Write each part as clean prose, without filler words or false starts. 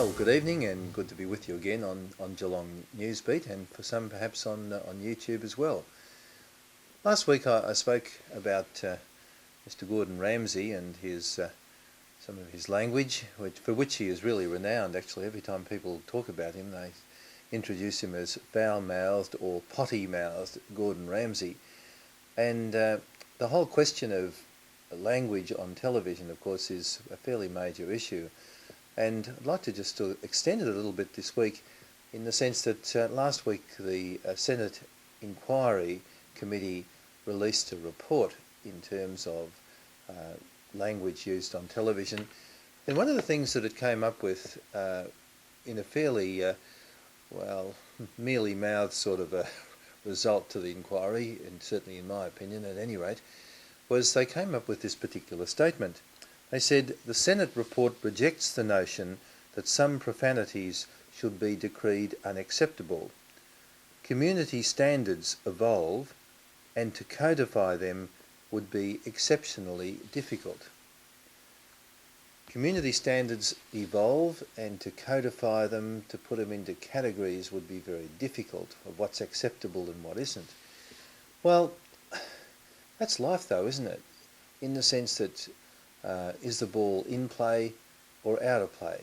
Well, good evening and good to be with you again on Geelong Newsbeat, and for some perhaps on YouTube as well. Last week I spoke about Mr. Gordon Ramsay and his some of his language, for which he is really renowned. Actually, every time people talk about him, they introduce him as foul-mouthed or potty-mouthed Gordon Ramsay. And the whole question of language on television, of course, is a fairly major issue. And I'd like to just extend it a little bit this week, in the sense that last week the Senate Inquiry Committee released a report in terms of language used on television. And one of the things that it came up with in a fairly, mealy-mouthed sort of a result to the inquiry, and certainly in my opinion at any rate, was they came up with this particular statement. They said, the Senate report rejects the notion that some profanities should be decreed unacceptable. Community standards evolve, and to codify them would be exceptionally difficult. Community standards evolve, and to codify them, to put them into categories, would be very difficult of what's acceptable and what isn't. Well, that's life though, isn't it? In the sense that is the ball in play or out of play?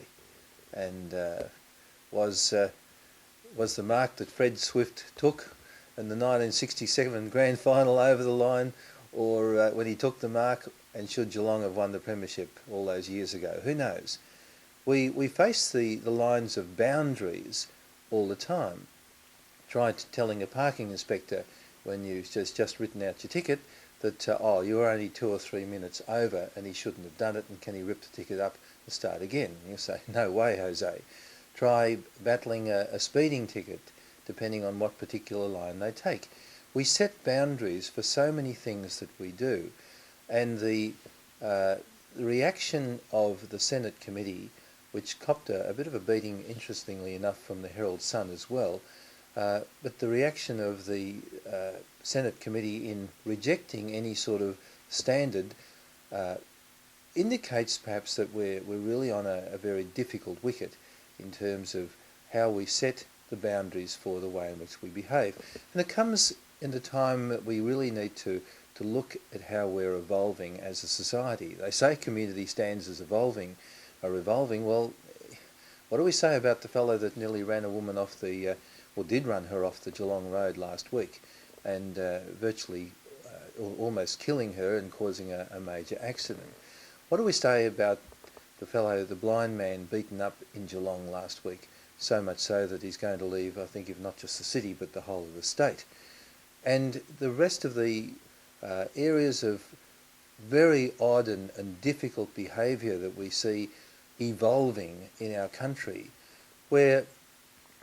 And was the mark that Fred Swift took in the 1967 grand final over the line, or when he took the mark, and should Geelong have won the premiership all those years ago? Who knows? We face the lines of boundaries all the time. Try telling a parking inspector when you've just written out your ticket that, you were only 2 or 3 minutes over and he shouldn't have done it, and can he rip the ticket up and start again? And you say, no way, Jose. Try battling a speeding ticket, depending on what particular line they take. We set boundaries for so many things that we do, and the reaction of the Senate committee, which copped a bit of a beating, interestingly enough, from the Herald Sun as well, but the reaction of the Senate committee in rejecting any sort of standard indicates perhaps that we're really on a very difficult wicket in terms of how we set the boundaries for the way in which we behave. And it comes in the time that we really need to look at how we're evolving as a society. They say community standards are evolving. Well, what do we say about the fellow that nearly ran a woman off did run her off the Geelong Road last week, and virtually almost killing her and causing a major accident? What do we say about the blind man beaten up in Geelong last week, so much so that he's going to leave, I think, if not just the city, but the whole of the state? And the rest of the areas of very odd and difficult behaviour that we see evolving in our country, where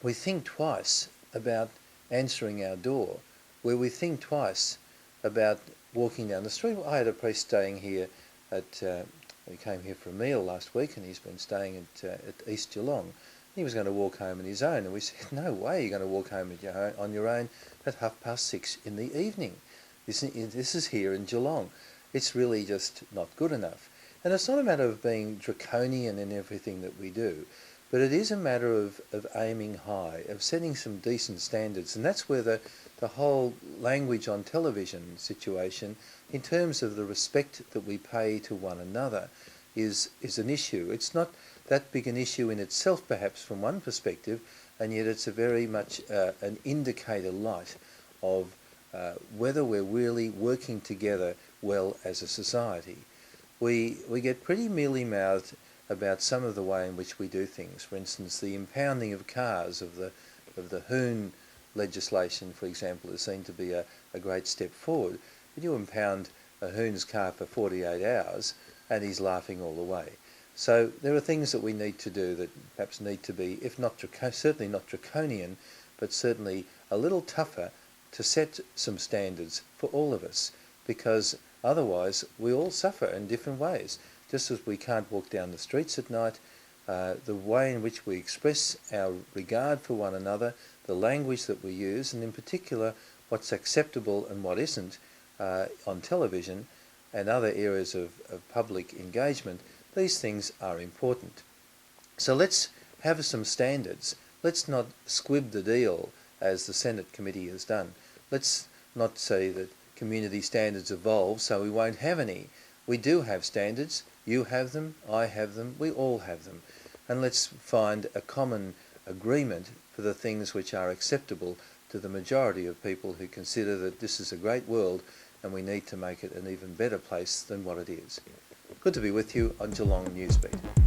we think twice about answering our door, where we think twice about walking down the street. I had a priest staying here he came here for a meal last week, and he's been staying at East Geelong. He was going to walk home on his own, and we said, no way you're going to walk home on your own at 6:30 in the evening. This is here in Geelong. It's really just not good enough. And it's not a matter of being draconian in everything that we do, but it is a matter of aiming high, of setting some decent standards. And that's where the whole language on television situation, in terms of the respect that we pay to one another, is an issue. It's not that big an issue in itself, perhaps, from one perspective, and yet it's a very much an indicator light of whether we're really working together well as a society. We get pretty mealy-mouthed about some of the way in which we do things. For instance, the impounding of cars, of the Hoon legislation, for example, is seen to be a great step forward. But you impound a Hoon's car for 48 hours and he's laughing all the way. So there are things that we need to do that perhaps need to be, if not certainly not draconian, but certainly a little tougher, to set some standards for all of us, because otherwise we all suffer in different ways. Just as we can't walk down the streets at night, the way in which we express our regard for one another, the language that we use, and in particular what's acceptable and what isn't on television and other areas of public engagement, these things are important. So let's have some standards. Let's not squib the deal as the Senate committee has done. Let's not say that community standards evolve so we won't have any. We do have standards. You have them, I have them, we all have them. And let's find a common agreement for the things which are acceptable to the majority of people who consider that this is a great world and we need to make it an even better place than what it is. Good to be with you on Geelong Newsbeat.